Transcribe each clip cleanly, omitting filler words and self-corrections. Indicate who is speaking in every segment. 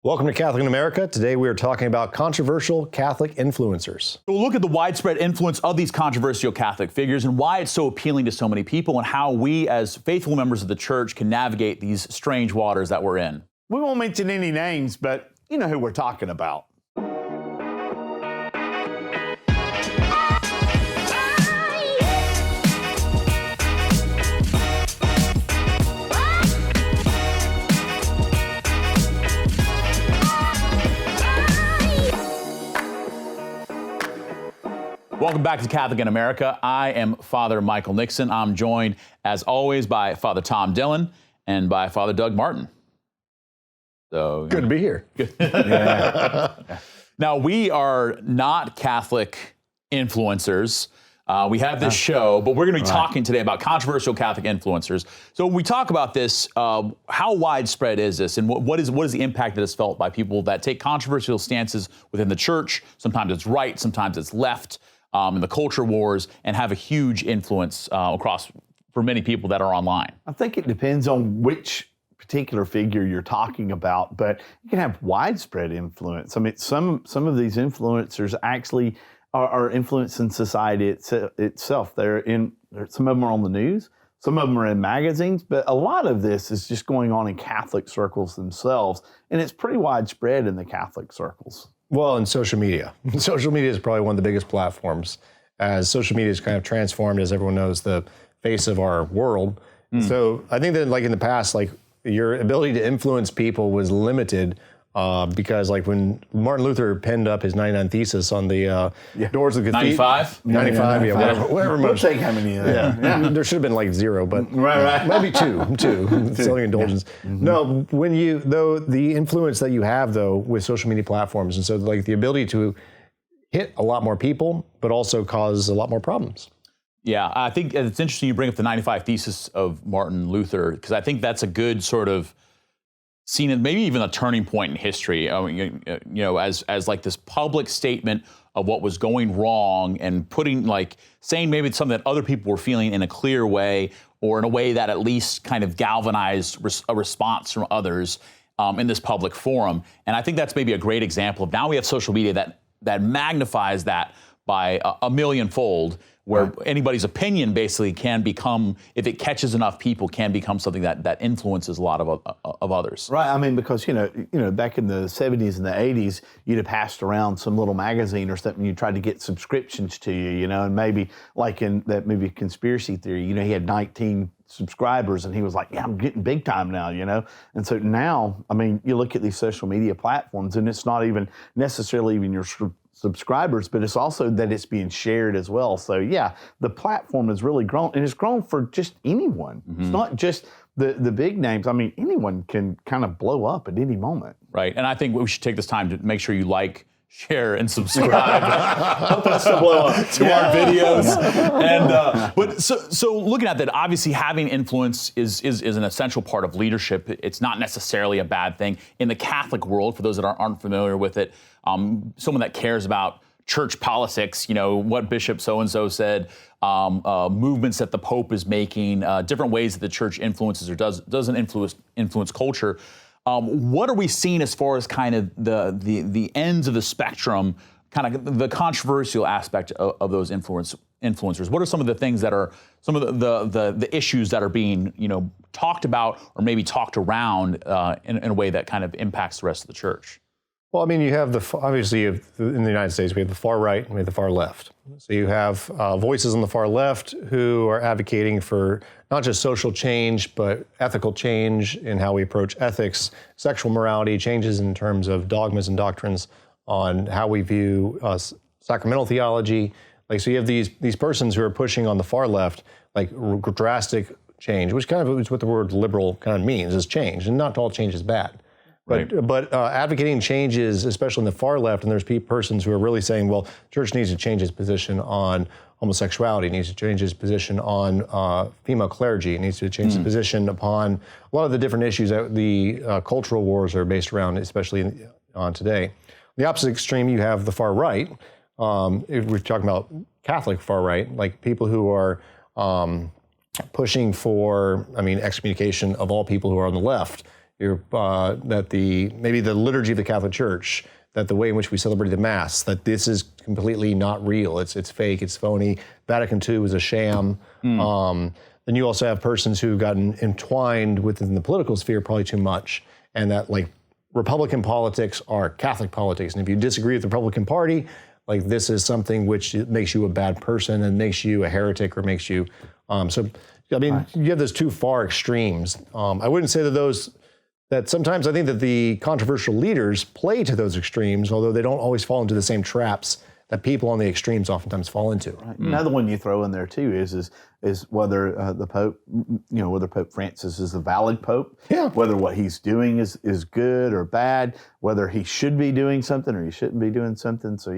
Speaker 1: Welcome to Catholic in America. Today we are talking about controversial Catholic influencers.
Speaker 2: We'll look at the widespread influence of these controversial Catholic figures and why it's so appealing to so many people and how we as faithful members of the church can navigate these strange waters that we're in.
Speaker 3: We won't mention any names, but you know who we're talking about.
Speaker 2: Welcome back to Catholic in America. I am Father Michael Nixon. I'm joined, as always, by Father Tom Dillon and by Father Doug Martin. So
Speaker 1: good to be here.
Speaker 2: Now, we are not Catholic influencers. We have this show, but we're going to be talking today about controversial Catholic influencers. So when we talk about this, how widespread is this, and what is the impact that is felt by people that take controversial stances within the church? Sometimes it's right, sometimes it's left. In the culture wars, and have a huge influence across for many people that are online.
Speaker 3: I think it depends on which particular figure you're talking about, but you can have widespread influence. I mean, some of these influencers actually are influencing society itself. Some of them are on the news, some of them are in magazines, but a lot of this is just going on in Catholic circles themselves, and it's pretty widespread in the Catholic circles.
Speaker 1: Well, in social media. Social media is probably one of the biggest platforms, as social media is kind of transformed, as everyone knows, the face of our world. So I think that, like in the past, like your ability to influence people was limited because, like when Martin Luther penned up his 99 Thesis on the doors of the cathedral. 95, whatever.
Speaker 3: We'll take how many of that.
Speaker 1: Yeah. There should have been like zero, but maybe two. Selling indulgence. No, the influence that you have though with social media platforms, and so like the ability to hit a lot more people, but also cause a lot more problems.
Speaker 2: Yeah, I think it's interesting you bring up the 95 Thesis of Martin Luther, because I think that's a good sort of seen it, maybe even a turning point in history, as like this public statement of what was going wrong and saying maybe it's something that other people were feeling in a clear way or in a way that at least kind of galvanized a response from others in this public forum. And I think that's maybe a great example of now we have social media that magnifies that by a millionfold, where anybody's opinion basically can become, if it catches enough people, can become something that influences a lot of others.
Speaker 3: Right. I mean, because you know, back in the 70s and the 80s, you'd have passed around some little magazine or something. You tried to get subscriptions to you, and maybe like in that movie Conspiracy Theory, he had 19 subscribers and he was like, yeah, I'm getting big time now, And so now, I mean, you look at these social media platforms and it's not even necessarily even your subscribers, but it's also that it's being shared as well. So yeah, the platform has really grown, and it's grown for just anyone. It's not just the big names. I mean, anyone can kind of blow up at any moment.
Speaker 2: Right, and I think we should take this time to make sure you like, share, and subscribe. Help us to blow up to our videos. And but so looking at that, obviously having influence is an essential part of leadership. It's not necessarily a bad thing in the Catholic world. For those that aren't familiar with it, someone that cares about church politics, what Bishop so-and-so said, movements that the Pope is making, different ways that the church influences or doesn't influence culture. What are we seeing as far as kind of the ends of the spectrum, kind of the controversial aspect of those influencers? What are some of the things that are some of the issues that are being talked about or maybe talked around in a way that kind of impacts the rest of the church?
Speaker 1: Well, I mean, you have obviously in the United States, we have the far right and we have the far left. So you have voices on the far left who are advocating for not just social change, but ethical change in how we approach ethics, sexual morality, changes in terms of dogmas and doctrines on how we view sacramental theology. So you have these persons who are pushing on the far left, like drastic change, which kind of is what the word liberal kind of means, is change, and not all change is bad. But advocating changes, especially in the far left, and there's persons who are really saying, well, church needs to change its position on homosexuality, needs to change its position on female clergy, it needs to change its position upon a lot of the different issues that the cultural wars are based around, especially on today. The opposite extreme, you have the far right. If we're talking about Catholic far right, like people who are pushing for, excommunication of all people who are on the left, maybe the liturgy of the Catholic Church, that the way in which we celebrate the Mass, that this is completely not real. It's fake. It's phony. Vatican II was a sham. Then you also have persons who've gotten entwined within the political sphere probably too much, and that like Republican politics are Catholic politics, and if you disagree with the Republican Party, like this is something which makes you a bad person and makes you a heretic or makes you. You have those two far extremes. I wouldn't say that sometimes I think that the controversial leaders play to those extremes, although they don't always fall into the same traps that people on the extremes oftentimes fall into.
Speaker 3: Right. Another one you throw in there too is whether the Pope, whether Pope Francis is the valid Pope, whether what he's doing is good or bad, whether he should be doing something or he shouldn't be doing something. So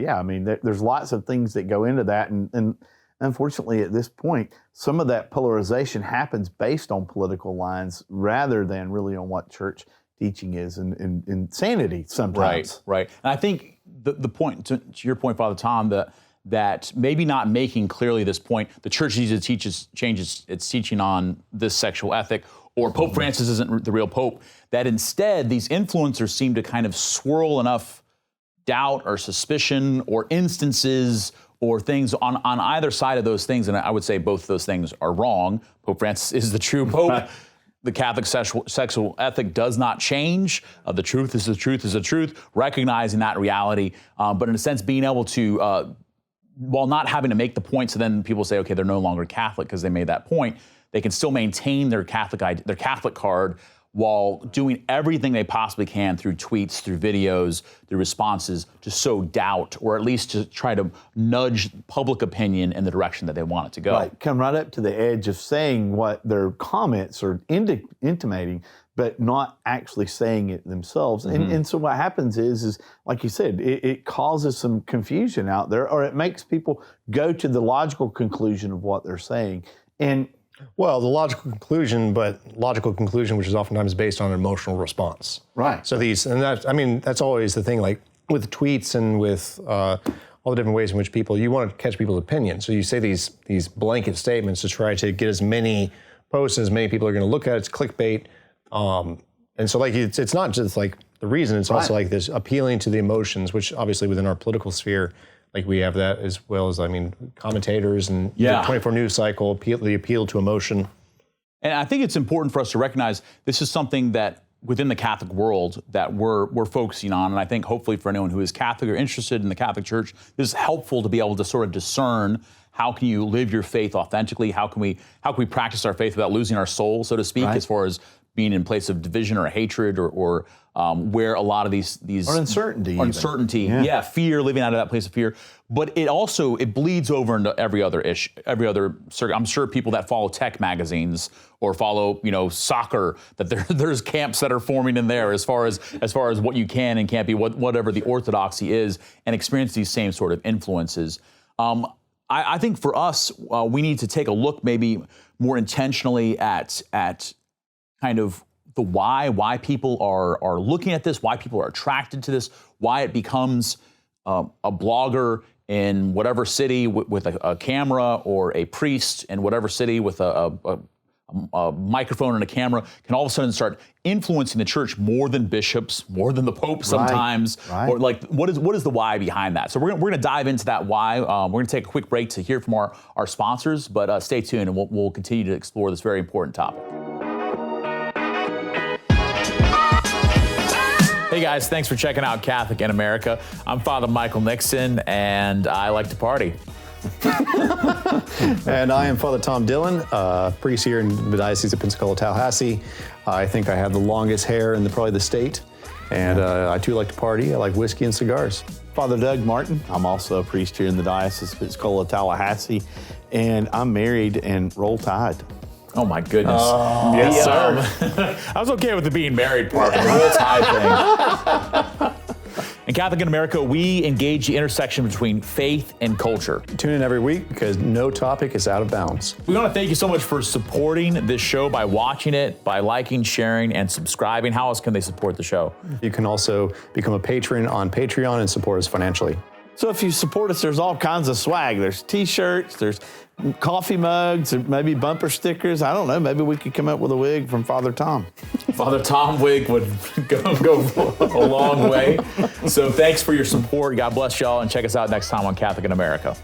Speaker 3: there's lots of things that go into that, and unfortunately at this point, some of that polarization happens based on political lines rather than really on what church teaching is and insanity sometimes.
Speaker 2: Right. And I think the point, to your point, Father Tom, that maybe not making clearly this point, the church needs to change its teaching on this sexual ethic, or Pope Francis isn't the real Pope, that instead these influencers seem to kind of swirl enough doubt or suspicion or instances or things on either side of those things, and I would say both of those things are wrong. Pope Francis is the true Pope. The Catholic sexual ethic does not change. The truth is the truth is the truth, recognizing that reality. But in a sense, being able to, while not having to make the point, so then people say, okay, they're no longer Catholic because they made that point, they can still maintain their Catholic card while doing everything they possibly can through tweets, through videos, through responses to sow doubt, or at least to try to nudge public opinion in the direction that they want it to go.
Speaker 3: Right, come right up to the edge of saying what their comments are intimating, but not actually saying it themselves. And so what happens is like you said, it causes some confusion out there, or it makes people go to the logical conclusion of what they're saying.
Speaker 1: Well, the logical conclusion, which is oftentimes based on an emotional response.
Speaker 3: Right.
Speaker 1: So that's always the thing, like with tweets and with all the different ways in which you want to catch people's opinion. So you say these blanket statements to try to get as many posts as many people are going to look at. It's clickbait. And so it's not just like the reason, it's also like this appealing to the emotions, which obviously within our political sphere, like we have that, as well as, commentators and the 24 news cycle, the appeal to emotion.
Speaker 2: And I think it's important for us to recognize this is something that within the Catholic world that we're focusing on. And I think hopefully for anyone who is Catholic or interested in the Catholic Church, this is helpful to be able to sort of discern how can you live your faith authentically? How can we practice our faith without losing our soul, so to speak, as far as being in place of division or hatred or where a lot of these
Speaker 3: or uncertainty,
Speaker 2: fear, living out of that place of fear. But it bleeds over into every other circuit. I'm sure people that follow tech magazines or follow soccer, that there's camps that are forming in there as far as what you can and can't be, whatever the orthodoxy is, and experience these same sort of influences. I think for us, we need to take a look maybe more intentionally at kind of the why people are looking at this, why people are attracted to this, why it becomes a blogger in whatever city with a camera, or a priest in whatever city with a microphone and a camera can all of a sudden start influencing the church more than bishops, more than the Pope sometimes.
Speaker 3: Right.
Speaker 2: Or like, what is the why behind that? So we're going to dive into that why. We're going to take a quick break to hear from our sponsors, but stay tuned and we'll continue to explore this very important topic. Hey guys, thanks for checking out Catholic in America. I'm Father Michael Nixon, and I like to party.
Speaker 4: And I am Father Tom Dillon, priest here in the Diocese of Pensacola, Tallahassee. I think I have the longest hair in probably the state, and I too like to party. I like whiskey and cigars.
Speaker 3: Father Doug Martin. I'm also a priest here in the Diocese of Pensacola, Tallahassee, and I'm married and roll tide.
Speaker 2: Oh my goodness.
Speaker 3: Yes, sir.
Speaker 2: I was okay with the being married part, but the whole tide thing. In Catholic in America, we engage the intersection between faith and culture.
Speaker 4: Tune in every week because no topic is out of bounds.
Speaker 2: We want to thank you so much for supporting this show by watching it, by liking, sharing, and subscribing. How else can they support the show?
Speaker 4: You can also become a patron on Patreon and support us financially.
Speaker 3: So if you support us, there's all kinds of swag. There's T-shirts, there's coffee mugs, or maybe bumper stickers. I don't know. Maybe we could come up with a wig from Father Tom.
Speaker 2: Father Tom wig would go a long way. So thanks for your support. God bless y'all, and check us out next time on Catholic in America.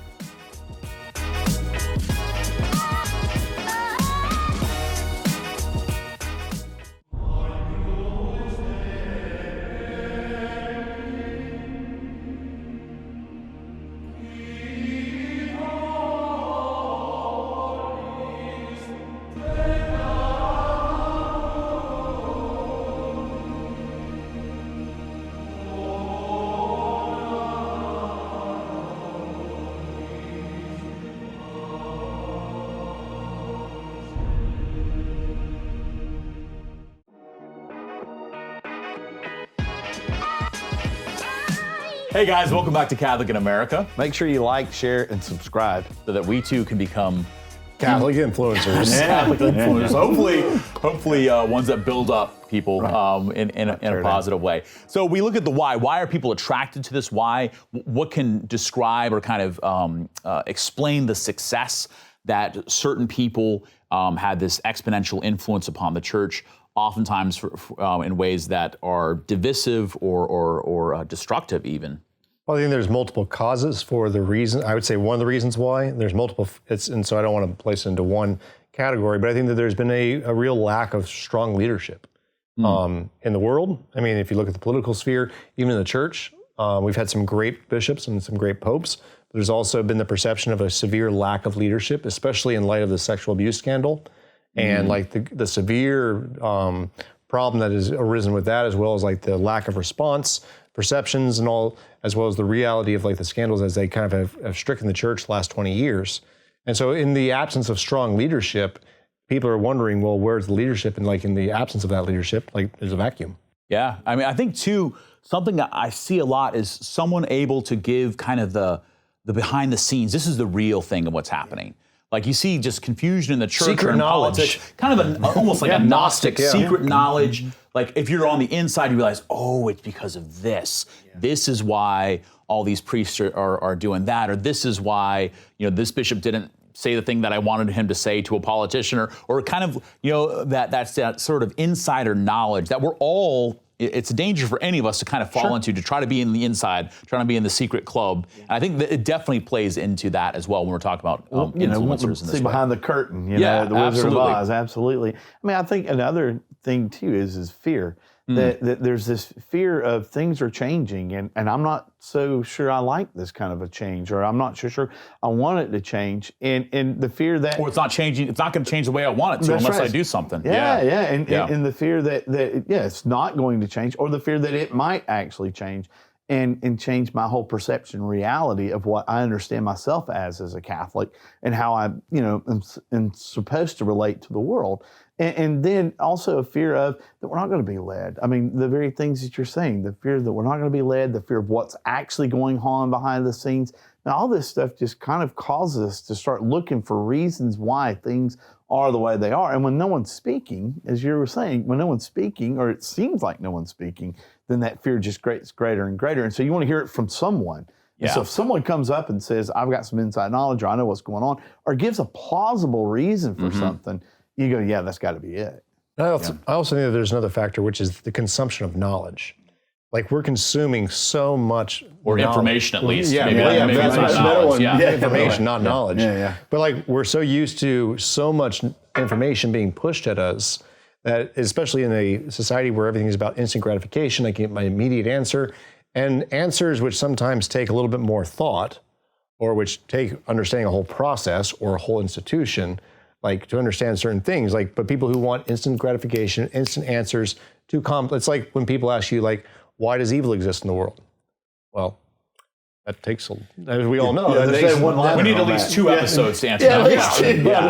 Speaker 2: Hey guys, welcome back to Catholic in America,
Speaker 3: Make sure you like, share, and subscribe.
Speaker 2: so that we too can become
Speaker 1: Catholic influencers.
Speaker 2: Catholic influencers. Hopefully, ones that build up people in a positive way. So we look at the why. Why are people attracted to this? Why? What can describe or kind of explain the success that certain people had this exponential influence upon the church, oftentimes in ways that are divisive or destructive even?
Speaker 1: Well, I think there's multiple causes for the reason. I would say one of the reasons why there's multiple, and so I don't want to place it into one category, but I think that there's been a real lack of strong leadership in the world. I mean, if you look at the political sphere, even in the church, we've had some great bishops and some great popes. But there's also been the perception of a severe lack of leadership, especially in light of the sexual abuse scandal, and like the severe problem that has arisen with that, as well as like the lack of response, perceptions and all, as well as the reality of like the scandals as they kind of have stricken the church the last 20 years. And so in the absence of strong leadership, people are wondering, well, where's the leadership? And like in the absence of that leadership, like there's a vacuum.
Speaker 2: Yeah, I mean, I think too, something that I see a lot is someone able to give kind of the behind the scenes. This is the real thing of what's happening. Like you see just confusion in the church
Speaker 1: Secret
Speaker 2: or in
Speaker 1: knowledge.
Speaker 2: politics, kind of almost like a Gnostic secret knowledge. Like if you're on the inside, you realize, oh, it's because of this. This is why all these priests are doing that, or this is why, this bishop didn't say the thing that I wanted him to say to a politician, or kind of, that's that sort of insider knowledge that we're all, it's a danger for any of us to kind of fall into, to try to be in the inside, trying to be in the secret club. And I think that it definitely plays into that as well when we're talking about influencers in this
Speaker 3: see behind the curtain, the Wizard
Speaker 2: absolutely.
Speaker 3: of Oz, absolutely. I mean, I think another thing too is fear. That there's this fear of things are changing, and I'm not so sure I like this kind of a change, or I'm not so sure I want it to change, and the fear that
Speaker 2: or it's not changing, it's not going to change the way I want it to unless I do something.
Speaker 3: And the fear that it's not going to change, or the fear that it might actually change, and change my whole perception, reality of what I understand myself as a Catholic, and how I am supposed to relate to the world. And then also a fear of that we're not going to be led. I mean, the very things that you're saying, the fear that we're not going to be led, the fear of what's actually going on behind the scenes. Now, all this stuff just kind of causes us to start looking for reasons why things are the way they are. And when no one's speaking, as you were saying, when no one's speaking, or it seems like no one's speaking, then that fear just gets greater and greater. And so you want to hear it from someone. And so if someone comes up and says, I've got some inside knowledge, or I know what's going on, or gives a plausible reason for something, you go, yeah, that's got to be it.
Speaker 1: I also think that there's another factor, which is the consumption of knowledge. Like we're consuming so much
Speaker 2: information, at least.
Speaker 1: Yeah,
Speaker 2: maybe
Speaker 1: that's
Speaker 2: not
Speaker 1: a better
Speaker 2: knowledge.
Speaker 1: one.
Speaker 2: Yeah.
Speaker 1: Information, not knowledge. But like we're so used to so much information being pushed at us that, especially in a society where everything is about instant gratification, I get my immediate answer, and answers which sometimes take a little bit more thought, or which take understanding a whole process or a whole institution, like to understand certain things, but people who want instant gratification, instant answers, too complex. It's like when people ask you, like, why does evil exist in the world? Well, that takes, as we all know,
Speaker 2: we need at least 2 episodes to answer that.
Speaker 1: At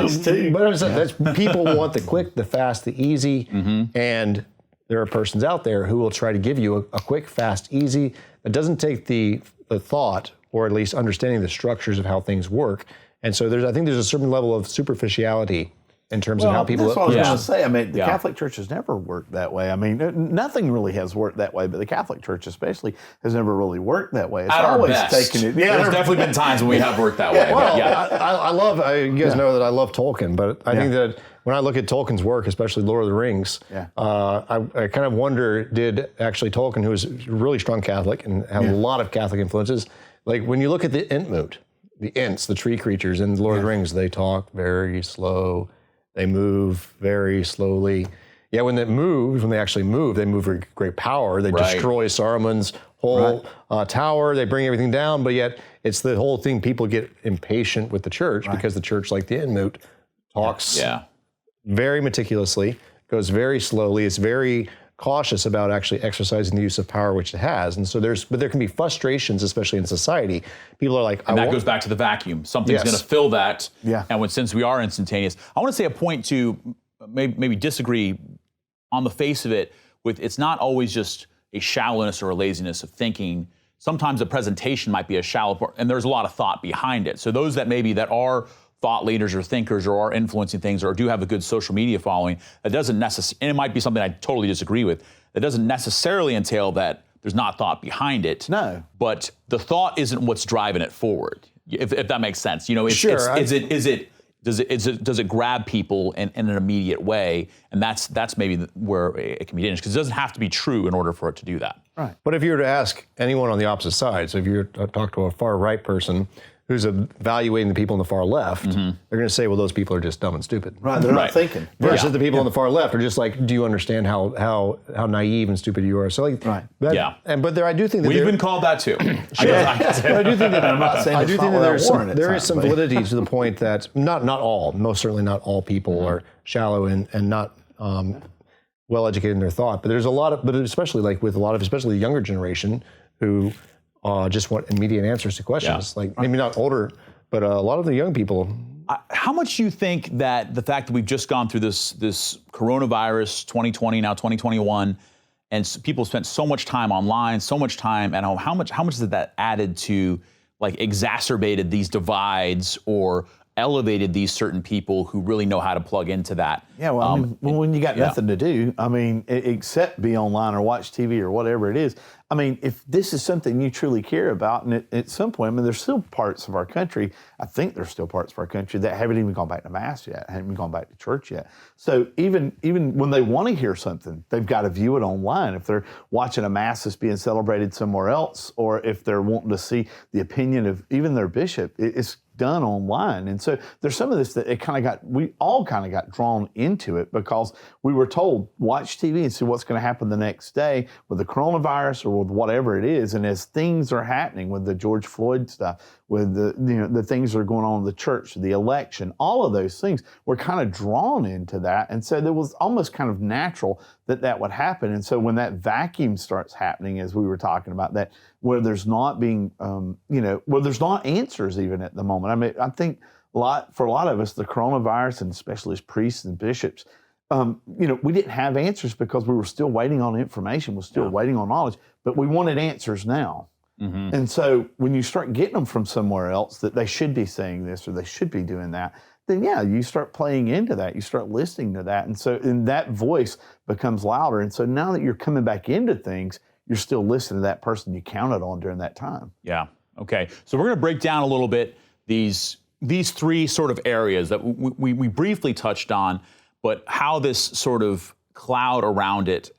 Speaker 1: least two. But I'm saying, that's people want the quick, the fast, the easy, and there are persons out there who will try to give you a quick, fast, easy. It doesn't take the thought, or at least understanding the structures of how things work. And so I think there's a certain level of superficiality in terms of how people.
Speaker 3: That's what I was
Speaker 2: Yeah.
Speaker 3: going to say. I mean, the
Speaker 2: Yeah.
Speaker 3: Catholic Church has never worked that way. I mean, nothing really has worked that way, but the Catholic Church especially has never really worked that way. It's
Speaker 2: At our
Speaker 3: always
Speaker 2: best.
Speaker 3: taken it.
Speaker 2: There's definitely been times when we have worked that way.
Speaker 1: Well,
Speaker 2: but yeah.
Speaker 1: I love. You guys know that I love Tolkien, but I think that when I look at Tolkien's work, especially Lord of the Rings, I kind of wonder: did actually Tolkien, who was a really strong Catholic and had a lot of Catholic influences, like when you look at the Entmoot, the Ents, the tree creatures in Lord of the Rings, they talk very slow. They move very slowly. Yeah, when they actually move, they move with great power. They destroy Saruman's whole tower. They bring everything down, but yet it's the whole thing. People get impatient with the church because the church, like the Entmoot, talks very meticulously, goes very slowly. It's very cautious about actually exercising the use of power which it has. And so there can be frustrations, especially in society. People are like,
Speaker 2: And that goes back to the vacuum. Something's going to fill that.
Speaker 3: Yeah.
Speaker 2: And since we are instantaneous, I want to say a point to maybe disagree on the face of it with it's not always just a shallowness or a laziness of thinking. Sometimes a presentation might be a shallow part, and there's a lot of thought behind it. So those that are thought leaders or thinkers or are influencing things or do have a good social media following, that doesn't necessarily, and it might be something I totally disagree with, that doesn't necessarily entail that there's not thought behind it.
Speaker 3: No.
Speaker 2: But the thought isn't what's driving it forward, if that makes sense. You know, does it grab people in an immediate way? And that's maybe where it can be dangerous, because it doesn't have to be true in order for it to do that.
Speaker 3: Right.
Speaker 1: But if you were to ask anyone on the opposite side, so if you were to talk to a far right person who's evaluating the people on the far left, they're going to say, well, those people are just dumb and stupid.
Speaker 3: Right, they're not thinking.
Speaker 1: Versus the people on the far left are just like, do you understand how naive and stupid you are? So like, but I do think that
Speaker 2: We've been called that too.
Speaker 3: I do think that I'm not saying
Speaker 1: I do think that there is some
Speaker 3: but-
Speaker 1: validity to the point that most certainly not all people are shallow and not well educated in their thought. But there's but especially like with especially the younger generation who just want immediate answers to questions. Like maybe not older, but a lot of the young people.
Speaker 2: How much do you think that the fact that we've just gone through this coronavirus 2020, now 2021, and people spent so much time online, so much time at home, how much has that added to, like, exacerbated these divides or elevated these certain people who really know how to plug into that?
Speaker 3: Yeah, well, I mean, when you got nothing to do, I mean, except be online or watch TV or whatever it is, I mean, if this is something you truly care about, and at some point, I mean, there's still parts of our country, I think there's still parts of our country that haven't even gone back to Mass yet, haven't even gone back to church yet. So even when they want to hear something, they've got to view it online. If they're watching a Mass that's being celebrated somewhere else, or if they're wanting to see the opinion of even their bishop, it's done online. And so there's some of this that we all kind of got drawn into it because we were told, watch TV and see what's going to happen the next day with the coronavirus or with whatever it is. And as things are happening with the George Floyd stuff, with the things that are going on in the church, the election, all of those things, we're kind of drawn into that. And so there was almost kind of natural that would happen. And so when that vacuum starts happening, as we were talking about, that where there's not being, where there's not answers even at the moment. I mean, I think for a lot of us, the coronavirus, and especially as priests and bishops, we didn't have answers because we were still waiting on information, we're still waiting on knowledge, but we wanted answers now. Mm-hmm. And so when you start getting them from somewhere else that they should be saying this or they should be doing that, then you start playing into that, you start listening to that. And so that voice becomes louder. And so now that you're coming back into things, you're still listening to that person you counted on during that time.
Speaker 2: Yeah. Okay. So we're going to break down a little bit these three sort of areas that we briefly touched on, but how this sort of cloud around it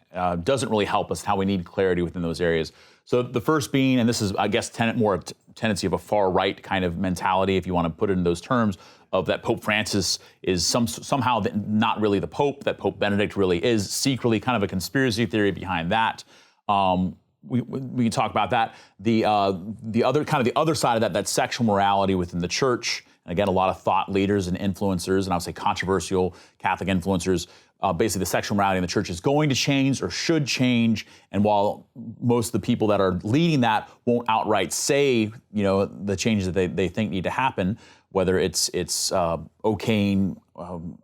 Speaker 2: doesn't really help us, how we need clarity within those areas. So the first being, and this is, I guess, more tendency of a far right kind of mentality, if you want to put it in those terms, of that Pope Francis is somehow not really the Pope, that Pope Benedict really is secretly, kind of a conspiracy theory behind that. We can talk about that. The other side of that sexual morality within the church, and again, a lot of thought leaders and influencers, and I would say controversial Catholic influencers, basically the sexual morality in the church is going to change or should change. And while most of the people that are leading that won't outright say, the changes that they think need to happen, whether it's okaying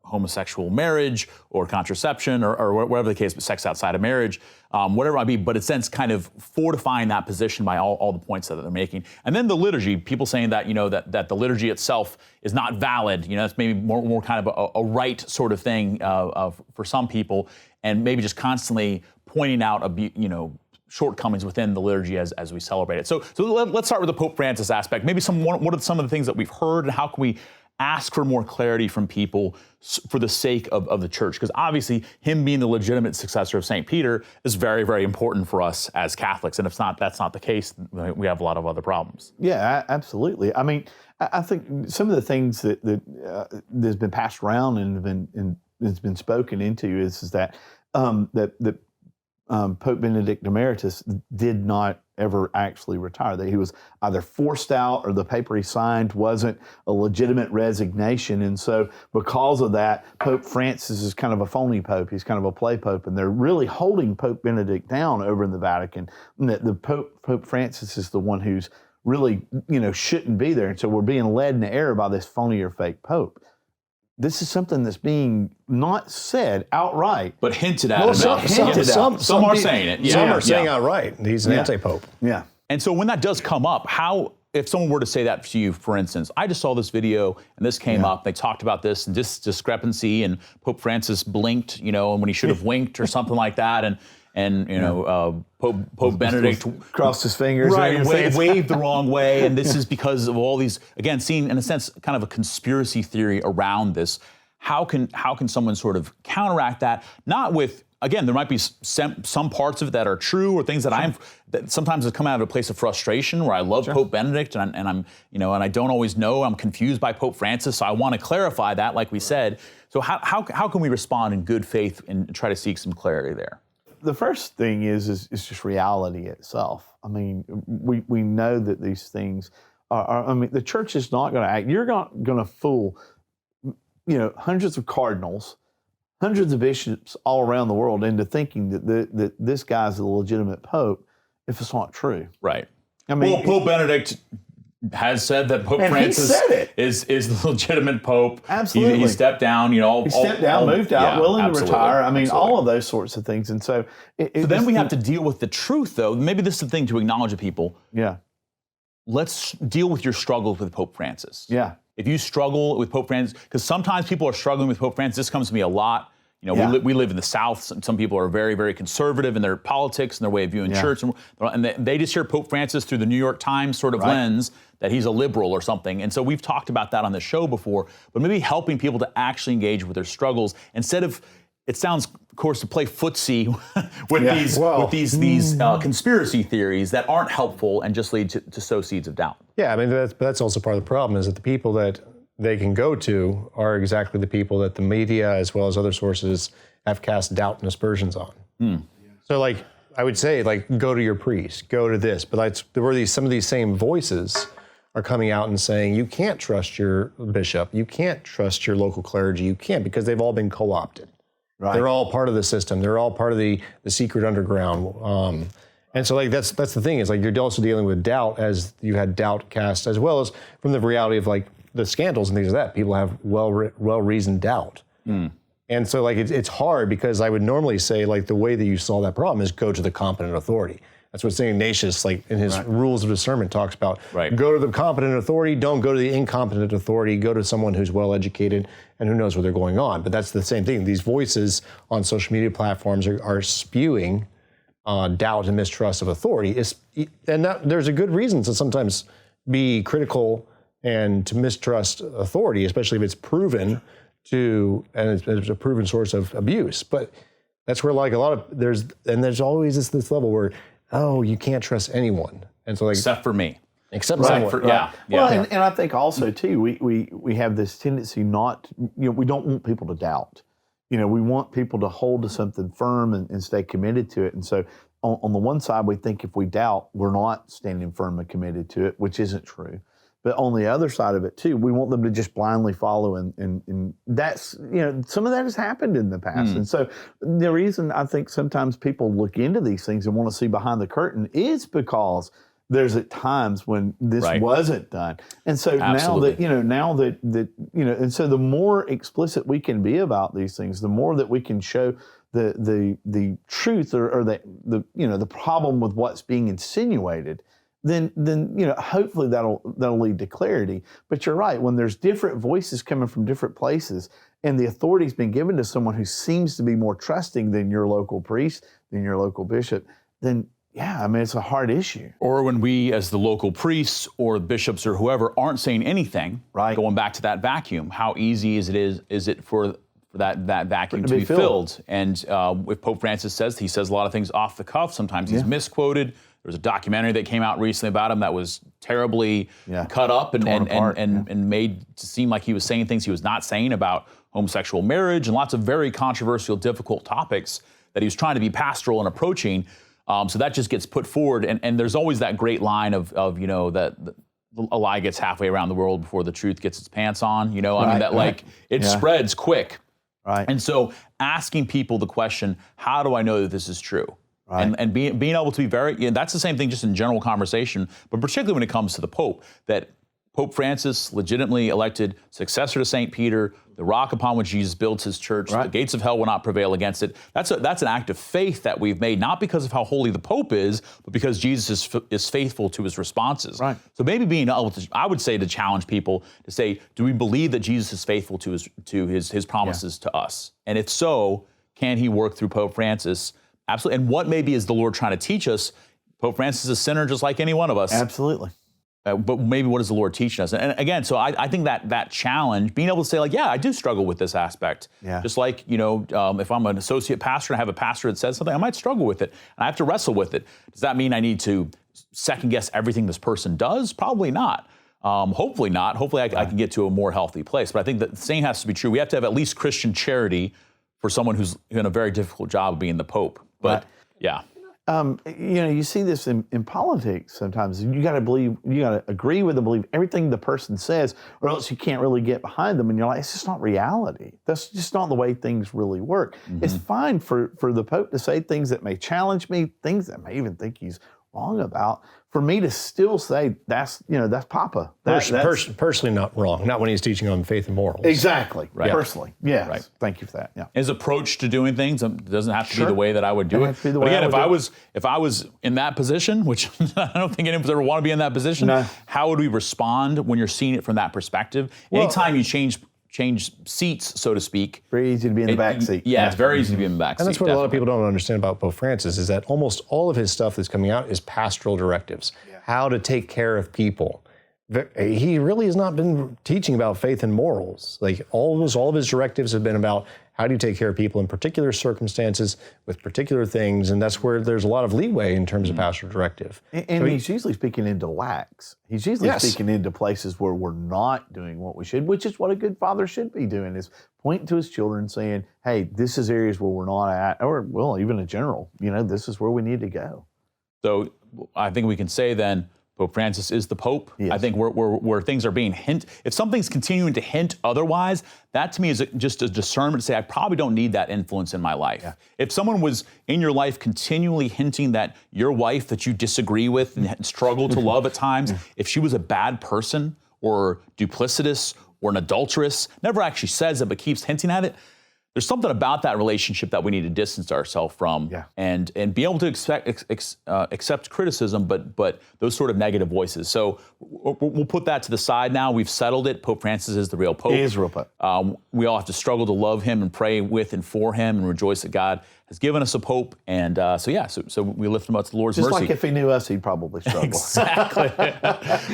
Speaker 2: homosexual marriage or contraception or whatever the case, but sex outside of marriage, whatever it might be, but it's then kind of fortifying that position by all the points that they're making. And then the liturgy, people saying that, that the liturgy itself is not valid, that's maybe more kind of a right sort of thing for some people, and maybe just constantly pointing out, shortcomings within the liturgy as we celebrate it. So let's start with the Pope Francis aspect. Maybe what are some of the things that we've heard, and how can we ask for more clarity from people for the sake of the church? Because obviously him being the legitimate successor of St. Peter is very, very important for us as Catholics. And if that's not the case, we have a lot of other problems.
Speaker 3: Yeah, absolutely. I mean, I think some of the things that has been passed around and has been spoken into is that Pope Benedict Emeritus did not ever actually retire. That he was either forced out or the paper he signed wasn't a legitimate resignation. And so because of that, Pope Francis is kind of a phony pope. He's kind of a play pope. And they're really holding Pope Benedict down over in the Vatican. And that the Pope Francis is the one who's really, shouldn't be there. And so we're being led in error by this phony or fake pope. This is something that's being not said outright,
Speaker 2: but hinted at.
Speaker 1: Well, some
Speaker 2: are saying it.
Speaker 1: Some are saying outright he's an anti-pope.
Speaker 3: Yeah.
Speaker 2: And so when that does come up, if someone were to say that to you, for instance, I just saw this video and this came up, they talked about this and this discrepancy, and Pope Francis blinked, and when he should have winked or something like that, and Pope Benedict
Speaker 3: crossed his fingers,
Speaker 2: right? Waved the wrong way, and this is because of all these. Again, seeing in a sense kind of a conspiracy theory around this. How can someone sort of counteract that? Not with, again, there might be some parts of it that are true, or things that that sometimes have come out of a place of frustration where I love Pope Benedict and I'm and I don't always know. I'm confused by Pope Francis, so I want to clarify that, like we said. So how can we respond in good faith and try to seek some clarity there?
Speaker 3: The first thing is just reality itself. I mean, we know that these things are. I mean, the church is not going to act. You're not going to fool, hundreds of cardinals, hundreds of bishops all around the world into thinking that this guy's a legitimate pope if it's not true.
Speaker 2: Right.
Speaker 3: I mean,
Speaker 2: well, Pope Benedict has said that Pope Francis is the legitimate pope.
Speaker 3: Absolutely.
Speaker 2: He stepped down,
Speaker 3: he stepped down, moved out, willing to retire. I mean, all of those sorts of things. And so
Speaker 2: then we have to deal with the truth, though. Maybe this is the thing to acknowledge to people.
Speaker 3: Yeah.
Speaker 2: Let's deal with your struggles with Pope Francis.
Speaker 3: Yeah.
Speaker 2: If you struggle with Pope Francis, because sometimes people are struggling with Pope Francis, this comes to me a lot. We live in the South. Some people are very, very conservative in their politics and their way of viewing church. And they just hear Pope Francis through the New York Times sort of lens that he's a liberal or something. And so we've talked about that on the show before, but maybe helping people to actually engage with their struggles instead of, it sounds, of course, to play footsie with these conspiracy theories that aren't helpful and just lead to sow seeds of doubt.
Speaker 1: Yeah, I mean, that's also part of the problem, is that the people that they can go to are exactly the people that the media, as well as other sources, have cast doubt and aspersions on. So, I would say, go to your priest, go to this. But some of these same voices are coming out and saying, you can't trust your bishop, you can't trust your local clergy, you can't, because they've all been co-opted. Right. They're all part of the system. They're all part of the secret underground. And so, that's the thing, is you're also dealing with doubt, as you had doubt cast, as well as from the reality of the scandals and things like that. People have well-reasoned doubt. And so it's hard, because I would normally say the way that you solve that problem is go to the competent authority. That's what St. Ignatius, in his rules of discernment, talks about.
Speaker 2: Right.
Speaker 1: Go to the competent authority, don't go to the incompetent authority, go to someone who's well-educated and who knows what they're going on. But that's the same thing. These voices on social media platforms are spewing doubt and mistrust of authority. There's a good reason to sometimes be critical and to mistrust authority, especially if it's proven and it's a proven source of abuse. But that's where there's always this level where, you can't trust anyone. And so
Speaker 2: except for me.
Speaker 1: Except someone.
Speaker 3: Well, and I think also too, we have this tendency not, we don't want people to doubt. We want people to hold to something firm and stay committed to it. And so on the one side, we think if we doubt, we're not standing firm and committed to it, which isn't true. But on the other side of it too, we want them to just blindly follow, and that's, some of that has happened in the past. And so the reason I think sometimes people look into these things and want to see behind the curtain is because there's at times when this
Speaker 2: Right.
Speaker 3: wasn't done. And so
Speaker 2: Absolutely.
Speaker 3: now that and so the more explicit we can be about these things, the more that we can show the truth or the problem with what's being insinuated, then hopefully that'll lead to clarity. But you're right, when there's different voices coming from different places and the authority's been given to someone who seems to be more trusting than your local priest, than your local bishop, then yeah, I mean, it's a hard issue.
Speaker 2: Or when we, as the local priests or bishops or whoever, aren't saying anything,
Speaker 3: Right.
Speaker 2: going back to that vacuum, how easy is it for that vacuum to be filled? And if Pope Francis he says a lot of things off the cuff. Sometimes he's misquoted. There was a documentary that came out recently about him that was terribly cut up and made to seem like he was saying things he was not saying about homosexual marriage and lots of very controversial, difficult topics that he was trying to be pastoral and approaching. So that just gets put forward, and there's always that great line of that a lie gets halfway around the world before the truth gets its pants on. It spreads quick.
Speaker 3: Right.
Speaker 2: And so asking people the question, how do I know that this is true?
Speaker 3: Right.
Speaker 2: And being able to be that's the same thing just in general conversation, but particularly when it comes to the Pope, that Pope Francis, legitimately elected successor to St. Peter, the rock upon which Jesus built his church, the gates of hell will not prevail against it. That's an act of faith that we've made, not because of how holy the Pope is, but because Jesus is faithful to his responses.
Speaker 3: Right.
Speaker 2: So maybe being able to, I would say, to challenge people to say, do we believe that Jesus is faithful to his promises to us? And if so, can he work through Pope Francis? Absolutely. And what maybe is the Lord trying to teach us? Pope Francis is a sinner just like any one of us.
Speaker 3: Absolutely.
Speaker 2: But maybe what is the Lord teaching us? And again, so I think that challenge, being able to say like, yeah, I do struggle with this aspect.
Speaker 3: Yeah.
Speaker 2: Just like, if I'm an associate pastor and I have a pastor that says something, I might struggle with it. And I have to wrestle with it. Does that mean I need to second guess everything this person does? Probably not. Hopefully not. Hopefully I can get to a more healthy place. But I think that the same has to be true. We have to have at least Christian charity for someone who's in a very difficult job of being the Pope. But yeah.
Speaker 3: You see this in politics sometimes. You got to agree with and believe everything the person says, or else you can't really get behind them. And you're like, it's just not reality. That's just not the way things really work. Mm-hmm. It's fine for the Pope to say things that may challenge me, things that I may even think he's wrong about. For me to still say that's Papa. That's
Speaker 1: personally not wrong. Not when he's teaching on faith and morals.
Speaker 3: Exactly.
Speaker 2: Right.
Speaker 3: Personally. Yes.
Speaker 2: Right.
Speaker 3: Thank you for that. Yeah.
Speaker 2: His approach to doing things doesn't have to be the way that I would do it.
Speaker 3: Have to be the
Speaker 2: But
Speaker 3: way
Speaker 2: again,
Speaker 3: I would
Speaker 2: if I was in that position, which I don't think any of us ever want to be in that position,
Speaker 3: No.
Speaker 2: how would we respond when you're seeing it from that perspective? Anytime you change seats, so to speak.
Speaker 3: Very easy to be in the back seat.
Speaker 2: Yeah, it's very easy to be in the back seat.
Speaker 1: And that's what a lot of people don't understand about Pope Francis is that almost all of his stuff that's coming out is pastoral directives, how to take care of people. He really has not been teaching about faith and morals. Like all of his directives have been about how do you take care of people in particular circumstances with particular things, and that's where there's a lot of leeway in terms of pastoral directive.
Speaker 3: And he's usually speaking into lacks. He's usually speaking into places where we're not doing what we should, which is what a good father should be doing, is pointing to his children saying, hey, this is areas where we're not at, or, well, even in general, this is where we need to go.
Speaker 2: So I think we can say then, Pope Francis is the Pope.
Speaker 3: Yes.
Speaker 2: I think where things are being if something's continuing to hint otherwise, that to me is just a discernment to say, I probably don't need that influence in my life. Yeah. If someone was in your life continually hinting that your wife that you disagree with and struggle to love at times, if she was a bad person or duplicitous or an adulteress, never actually says it but keeps hinting at it, there's something about that relationship that we need to distance ourselves from and be able to accept criticism, but those sort of negative voices. So we'll put that to the side now. We've settled it. Pope Francis is the real Pope.
Speaker 3: He is the real Pope.
Speaker 2: We all have to struggle to love him and pray with and for him and rejoice that God has given us a Pope. And so we lift him up to the Lord's mercy.
Speaker 3: Just like if he knew us, he'd probably struggle.
Speaker 2: Exactly.